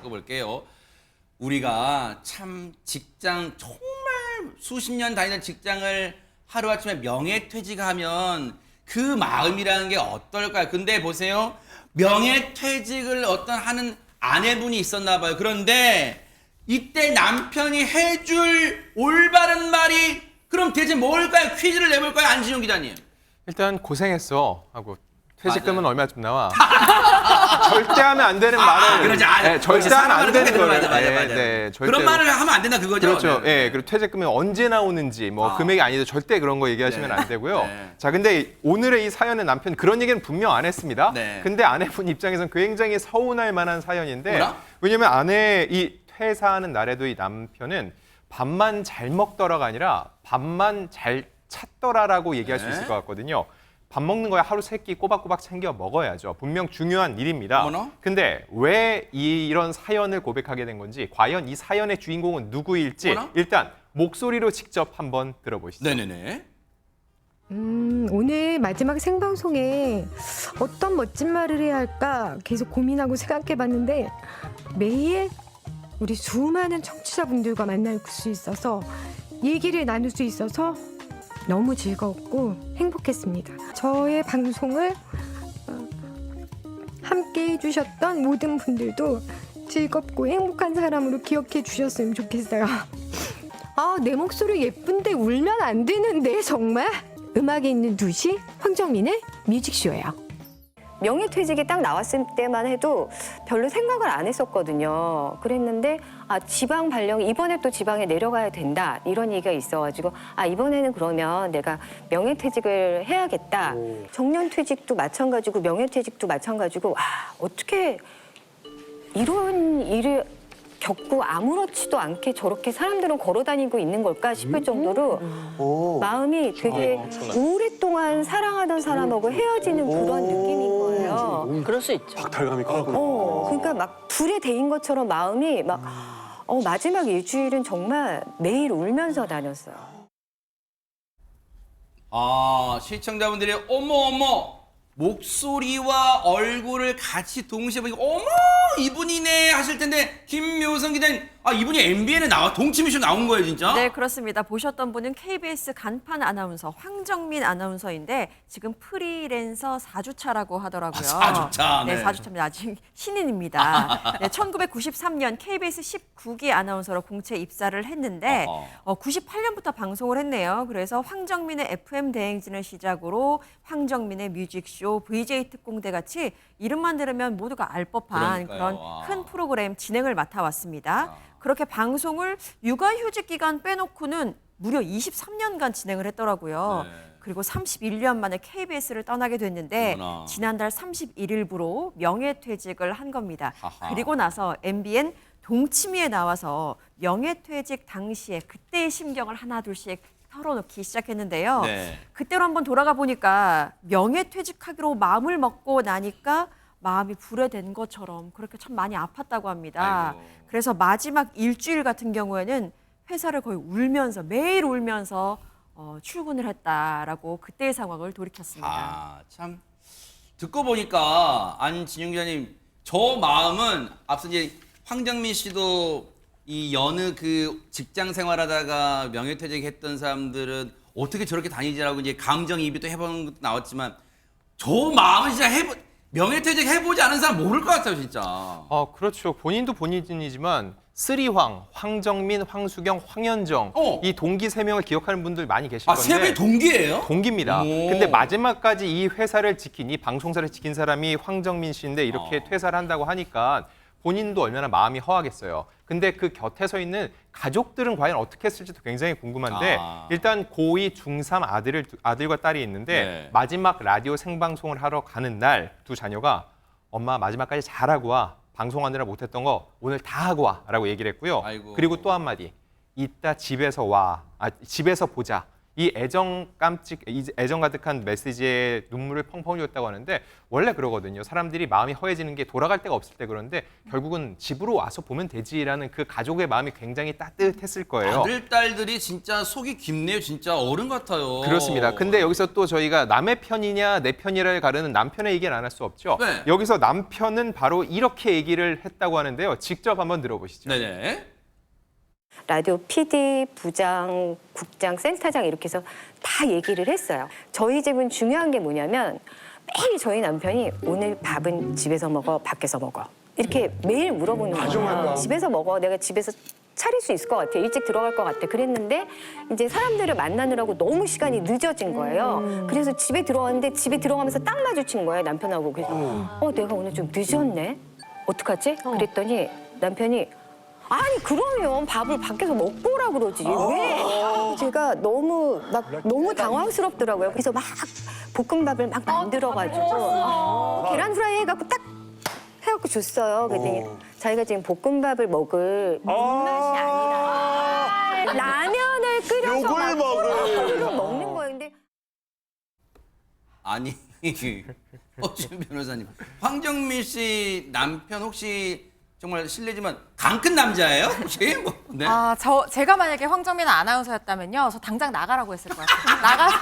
바꿔볼게요. 우리가 참 직장 정말 수십 년 다니는 직장을 하루아침에 명예퇴직하면 그 마음이라는 게 어떨까요? 근데 보세요. 명예퇴직을 어떤 하는 아내분이 있었나 봐요. 그런데 이때 남편이 해줄 올바른 말이 그럼 대체 뭘까요? 퀴즈를 내볼까요? 안진용 기자님. 일단 고생했어 하고 퇴직금은 맞아요. 얼마 좀 나와. 절대 하면 안 되는 말을. 그러지. 네, 절대 하면 안 되는 거를. 맞아. 네, 절대로. 그런 말을 하면 안 된다 그거죠? 그렇죠. 네. 예, 그리고 퇴직금이 언제 나오는지 뭐 금액이 아니도 절대 그런 거 얘기하시면 네. 안 되고요. 네. 자, 근데 오늘의 이 사연의 남편 그런 얘기는 분명 안 했습니다. 네. 근데 아내분 입장에선 굉장히 서운할 만한 사연인데 뭐라? 왜냐면 아내 이 퇴사하는 날에도 이 남편은 밥만 잘 먹더라가 아니라 밥만 잘 찾더라라고 얘기할 수 네. 있을 것 같거든요. 밥 먹는 거야 하루 세 끼 꼬박꼬박 챙겨 먹어야죠. 분명 중요한 일입니다. 어머나? 근데 왜 이런 사연을 고백하게 된 건지 과연 이 사연의 주인공은 누구일지 어머나? 일단 목소리로 직접 한번 들어보시죠. 네네네. 오늘 마지막 생방송에 어떤 멋진 말을 해야 할까 계속 고민하고 생각해봤는데 매일 우리 수많은 청취자분들과 만날 수 있어서 얘기를 나눌 수 있어서 너무 즐거웠고 행복했습니다. 저의 방송을 함께 해주셨던 모든 분들도 즐겁고 행복한 사람으로 기억해 주셨으면 좋겠어요. 내 목소리 예쁜데 울면 안 되는데 정말? 음악에 있는 2시 황정민의 뮤직쇼예요. 명예퇴직이 딱 나왔을 때만 해도 별로 생각을 안 했었거든요. 그랬는데 지방 발령이 이번에 또 지방에 내려가야 된다 이런 얘기가 있어가지고 이번에는 그러면 내가 명예퇴직을 해야겠다. 정년퇴직도 마찬가지고 명예퇴직도 마찬가지고 어떻게 이런 일을 겪고 아무렇지도 않게 저렇게 사람들은 걸어다니고 있는 걸까 싶을 정도로 마음이 되게 오랫동안 사랑하던 사람하고 헤어지는 그런 느낌인 거예요. 그럴 수 있죠. 박탈감이 크구나. 그러니까 막 불에 데인 것처럼 마음이 막 마지막 일주일은 정말 매일 울면서 다녔어요. 시청자분들이 어머 목소리와 얼굴을 같이 동시에 보니까 어머 이분이네 하실 텐데 김묘성 기자님 이분이 MBN에 나와 동치미쇼 나온 거예요 진짜? 네, 그렇습니다. 보셨던 분은 KBS 간판 아나운서 황정민 아나운서인데 지금 프리랜서 4주차라고 하더라고요. 4주차. 네, 네. 4주차입니다. 아직 신인입니다. 네, 1993년 KBS 19기 아나운서로 공채 입사를 했는데 98년부터 방송을 했네요. 그래서 황정민의 FM 대행진을 시작으로 황정민의 뮤직쇼, VJ 특공대 같이 이름만 들으면 모두가 알 법한 그러니까요. 그런 큰 프로그램 진행을 맡아왔습니다. 그렇게 방송을 육아휴직 기간 빼놓고는 무려 23년간 진행을 했더라고요. 네. 그리고 31년 만에 KBS를 떠나게 됐는데 어머나. 지난달 31일부로 명예퇴직을 한 겁니다. 아하. 그리고 나서 MBN 동치미에 나와서 명예퇴직 당시에 그때의 심경을 하나둘씩 털어놓기 시작했는데요. 네. 그때로 한번 돌아가 보니까 명예퇴직하기로 마음을 먹고 나니까 마음이 불에 된 것처럼 그렇게 참 많이 아팠다고 합니다. 아이고. 그래서 마지막 일주일 같은 경우에는 회사를 거의 울면서 매일 울면서 출근을 했다라고 그때의 상황을 돌이켰습니다. 참 듣고 보니까 안진용 기자님 저 마음은 앞서 이제 황정민 씨도 이 여느 그 직장 생활하다가 명예퇴직했던 사람들은 어떻게 저렇게 다니지라고 이제 감정이입이 또 해보는 것도 나왔지만 저 마음은 진짜 명예퇴직 해보지 않은 사람 모를 것 같아요 진짜. 그렇죠. 본인도 본인이지만 쓰리황, 황정민, 황수경, 황현정 이 동기 3명을 기억하는 분들 많이 계실 건데. 세 분이 동기예요? 동기입니다. 오. 근데 마지막까지 이 회사를 지킨, 이 방송사를 지킨 사람이 황정민 씨인데 이렇게 퇴사를 한다고 하니까 본인도 얼마나 마음이 허하겠어요. 근데 그 곁에 서 있는 가족들은 과연 어떻게 했을지도 굉장히 궁금한데 일단 고2, 중3 아들과 딸이 있는데 네. 마지막 라디오 생방송을 하러 가는 날 두 자녀가 엄마 마지막까지 잘하고 와. 방송하느라 못했던 거 오늘 다 하고 와 라고 얘기를 했고요. 아이고. 그리고 또 한마디. 이따 집에서 와. 집에서 보자. 이 애정 가득한 메시지에 눈물을 펑펑 흘렸다고 하는데 원래 그러거든요. 사람들이 마음이 허해지는 게 돌아갈 데가 없을 때 그런데 결국은 집으로 와서 보면 되지라는 그 가족의 마음이 굉장히 따뜻했을 거예요. 아들, 딸들이 진짜 속이 깊네요. 진짜 어른 같아요. 그렇습니다. 근데 여기서 또 저희가 남의 편이냐 내 편이냐를 가르는 남편의 얘기는 안 할 수 없죠. 네. 여기서 남편은 바로 이렇게 얘기를 했다고 하는데요. 직접 한번 들어보시죠. 네네. 라디오 PD, 부장, 국장, 센터장 이렇게 해서 다 얘기를 했어요. 저희 집은 중요한 게 뭐냐면 매일 저희 남편이 오늘 밥은 집에서 먹어, 밖에서 먹어. 이렇게 매일 물어보는 거예요. 집에서 먹어. 내가 집에서 차릴 수 있을 것 같아. 일찍 들어갈 것 같아. 그랬는데 이제 사람들을 만나느라고 너무 시간이 늦어진 거예요. 그래서 집에 들어왔는데 집에 들어가면서 딱 마주친 거예요. 남편하고. 그래서 내가 오늘 좀 늦었네. 어떡하지? 그랬더니 남편이 아니 그러면 밥을 밖에서 먹고 오라 그러지 왜? 제가 너무 당황스럽더라고요. 그래서 막 볶음밥을 막 만들어가지고 계란 후라이 해갖고 딱 해갖고 줬어요. 그랬더니 자기가 지금 볶음밥을 먹을 입맛이 아니라 라면을 끓여서 욕을 먹을. 먹는 거예요. 근데 아니, 어준 변호사님, 황정민 씨 남편 혹시 정말 실례지만 강 큰 남자예요? 혹시? 뭐, 네. 제가 만약에 황정민 아나운서였다면요, 저 당장 나가라고 했을 것 같아요. 나가서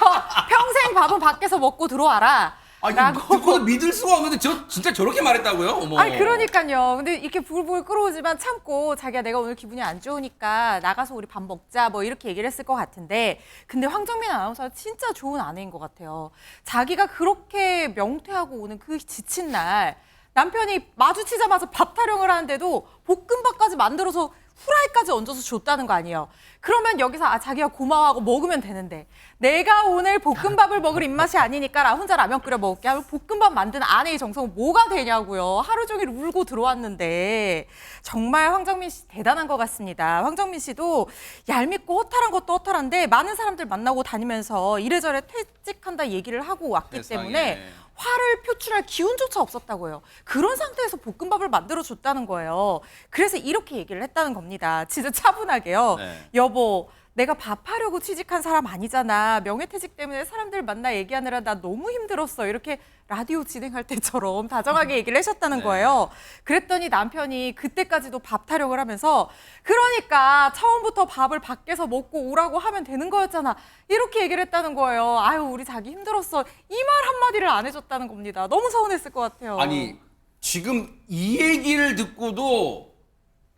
평생 밥은 밖에서 먹고 들어와라. 아니, 라고. 듣고도 믿을 수가 없는데 진짜 저렇게 말했다고요? 어머. 아니 그러니까요. 근데 이렇게 불불 끓어오지만 참고 자기가 내가 오늘 기분이 안 좋으니까 나가서 우리 밥 먹자 뭐 이렇게 얘기를 했을 것 같은데 근데 황정민 아나운서는 진짜 좋은 아내인 것 같아요. 자기가 그렇게 명퇴하고 오는 그 지친 날 남편이 마주치자마자 밥 타령을 하는데도 볶음밥까지 만들어서 후라이까지 얹어서 줬다는 거 아니에요. 그러면 여기서 자기가 고마워하고 먹으면 되는데 내가 오늘 볶음밥을 먹을 입맛이 아니니까 나 혼자 라면 끓여 먹을게 하면 볶음밥 만든 아내의 정성은 뭐가 되냐고요. 하루 종일 울고 들어왔는데 정말 황정민 씨 대단한 것 같습니다. 황정민 씨도 얄밉고 허탈한 것도 허탈한데 많은 사람들 만나고 다니면서 이래저래 퇴직한다 얘기를 하고 왔기 세상에. 때문에 화를 표출할 기운조차 없었다고 해요. 그런 상태에서 볶음밥을 만들어줬다는 거예요. 그래서 이렇게 얘기를 했다는 겁니다. 진짜 차분하게요. 네. 여보, 내가 밥하려고 취직한 사람 아니잖아. 명예퇴직 때문에 사람들 만나 얘기하느라 나 너무 힘들었어. 이렇게 라디오 진행할 때처럼 다정하게 얘기를 하셨다는 네. 거예요. 그랬더니 남편이 그때까지도 밥 타령을 하면서 그러니까 처음부터 밥을 밖에서 먹고 오라고 하면 되는 거였잖아. 이렇게 얘기를 했다는 거예요. 아유, 우리 자기 힘들었어. 이 말 한마디를 안 해줬다는 겁니다. 너무 서운했을 것 같아요. 아니, 지금 이 얘기를 듣고도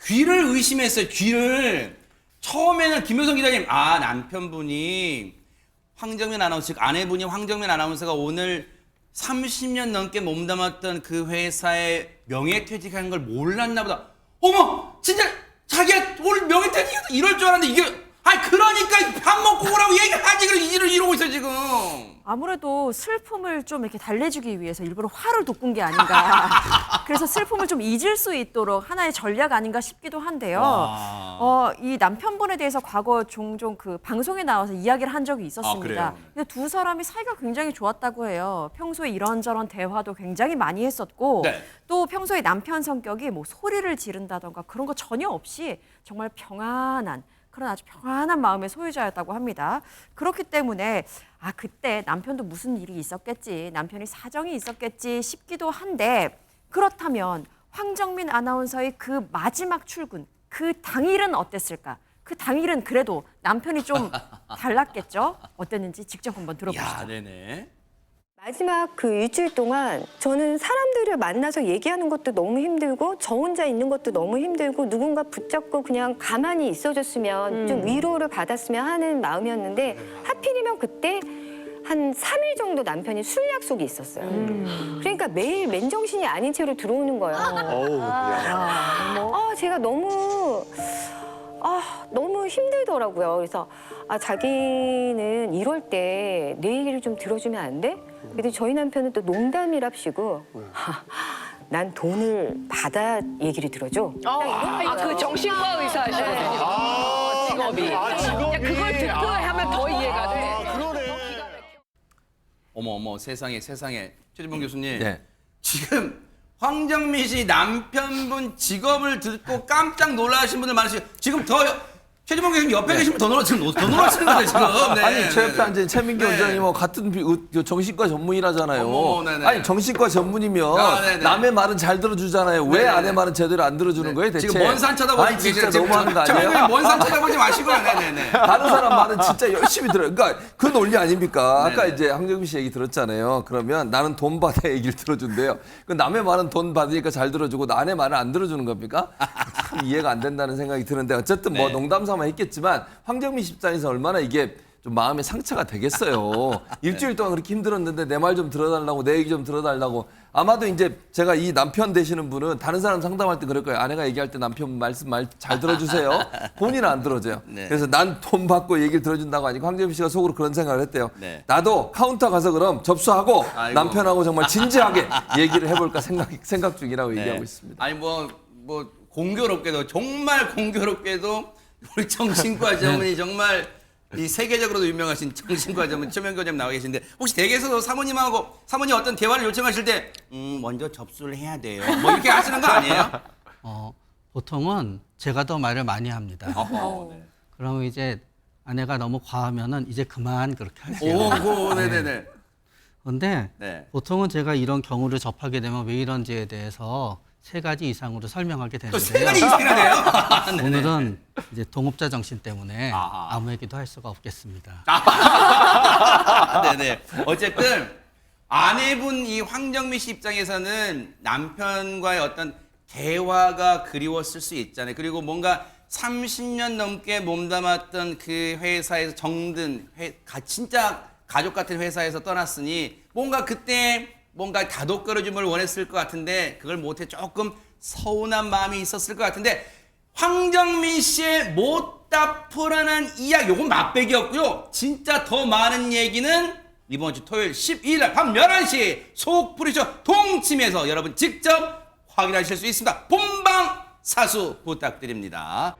귀를 의심했어요. 귀를. 처음에는 김효성 기자님, 남편분이 황정민 아나운서, 즉 아내분이 황정민 아나운서가 오늘 30년 넘게 몸담았던 그 회사에 명예퇴직하는 걸 몰랐나 보다. 어머, 진짜 자기가 오늘 명예퇴직 이럴 줄 알았는데 이게 그러니까 밥 먹고 오라고 얘기하지. 그럼 이러고 있어 지금. 아무래도 슬픔을 좀 이렇게 달래주기 위해서 일부러 화를 돋군 게 아닌가. 그래서 슬픔을 좀 잊을 수 있도록 하나의 전략 아닌가 싶기도 한데요. 이 남편분에 대해서 과거 종종 그 방송에 나와서 이야기를 한 적이 있었습니다. 그래요? 근데 두 사람이 사이가 굉장히 좋았다고 해요. 평소에 이런저런 대화도 굉장히 많이 했었고 네. 또 평소에 남편 성격이 뭐 소리를 지른다던가 그런 거 전혀 없이 정말 평안한 그런 아주 평안한 마음의 소유자였다고 합니다. 그렇기 때문에 그때 남편도 무슨 일이 있었겠지, 남편이 사정이 있었겠지 싶기도 한데 그렇다면 황정민 아나운서의 그 마지막 출근, 그 당일은 어땠을까? 그 당일은 그래도 남편이 좀 달랐겠죠? 어땠는지 직접 한번 들어보시죠. 야, 네네. 마지막 그 일주일 동안 저는 사람들을 만나서 얘기하는 것도 너무 힘들고 저 혼자 있는 것도 너무 힘들고 누군가 붙잡고 그냥 가만히 있어줬으면 좀 위로를 받았으면 하는 마음이었는데 하필이면 그때 한 3일 정도 남편이 술 약속이 있었어요. 그러니까 매일 맨정신이 아닌 채로 들어오는 거예요. 제가 너무 힘들더라고요. 그래서 자기는 이럴 때 내 얘기를 좀 들어주면 안 돼? 근데 저희 남편은 또 농담이랍시고 난 돈을 받아 얘기를 들어줘. 그 정신과 의사 하시는 직업이. 그걸 듣고 하면 더 이해가 돼. 어머 세상에 최진봉 교수님. 네. 지금 황정민 씨 남편분 직업을 듣고 깜짝 놀라신 분들 많으시고 지금 더 최지봉 교수님 옆에 계시면 더 놀라시는 거죠, 지금. 네. 아니 제 옆에 앉은 최민기 네. 원장이 뭐 같은 정신과 전문이라잖아요. 어머, 네네. 아니 정신과 전문이면 아, 네네. 남의 말은 잘 들어주잖아요. 왜 네네. 아내 말은 제대로 안 들어주는 거예요? 대체 지금 먼 산 쳐다보고 아니 진짜 너무하는 거 아니에요? 최민규님 먼산 쳐다보지 마시고요. 네네네. 다른 사람 말은 진짜 열심히 들어요. 그러니까 그 논리 아닙니까? 아까 네네. 이제 황정민 씨 얘기 들었잖아요. 그러면 나는 돈 받아 얘기를 들어준대요. 그 남의 말은 돈 받으니까 잘 들어주고 아내 말은 안 들어주는 겁니까? 참 이해가 안 된다는 생각이 드는데 어쨌든 뭐 네. 농담 삼아 했겠지만 황정민 씨 입장에서 얼마나 이게 좀 마음의 상처가 되겠어요. 일주일 동안 그렇게 힘들었는데 내 말 좀 들어달라고 내 얘기 좀 들어달라고 아마도 이제 제가 이 남편 되시는 분은 다른 사람 상담할 때 그럴 거예요. 아내가 얘기할 때 남편 말 잘 들어주세요. 본인은 안 들어줘요. 네. 그래서 난 돈 받고 얘기를 들어준다고 하니까 황정민 씨가 속으로 그런 생각을 했대요. 네. 나도 카운터 가서 그럼 접수하고 아이고. 남편하고 정말 진지하게 얘기를 해볼까 생각 중이라고 네. 얘기하고 있습니다. 아니 뭐 공교롭게도 정말 공교롭게도 우리 정신과 전문의 정말 이 세계적으로도 유명하신 정신과 전문 최명규 원장님 나와 계신데 혹시 댁에서도 사모님 어떤 대화를 요청하실 때 먼저 접수를 해야 돼요. 뭐 이렇게 하시는 거 아니에요? 보통은 제가 더 말을 많이 합니다. 네. 그러면 이제 아내가 너무 과하면은 이제 그만 그렇게 하세요. 오, 네네네. 그런데 네. 보통은 제가 이런 경우를 접하게 되면 왜 이런지에 대해서 3가지 이상으로 설명하게 또 세 가지 되는데요. 이상이나 돼요? 네네. 오늘은 이제 동업자 정신 때문에 아하. 아무 얘기도 할 수가 없겠습니다. 네네. 어쨌든 아내분 이 황정민 씨 입장에서는 남편과의 어떤 대화가 그리웠을 수 있잖아요. 그리고 뭔가 30년 넘게 몸담았던 그 회사에서 진짜 가족 같은 회사에서 떠났으니 뭔가 그때 뭔가 다독거려줌을 원했을 것 같은데 그걸 못해 조금 서운한 마음이 있었을 것 같은데 황정민 씨의 못다 불안한 이야기 요건 맛배기였고요. 진짜 더 많은 얘기는 이번 주 토요일 12일 날 밤 11시 속풀이쇼 동침에서 여러분 직접 확인하실 수 있습니다. 본방 사수 부탁드립니다.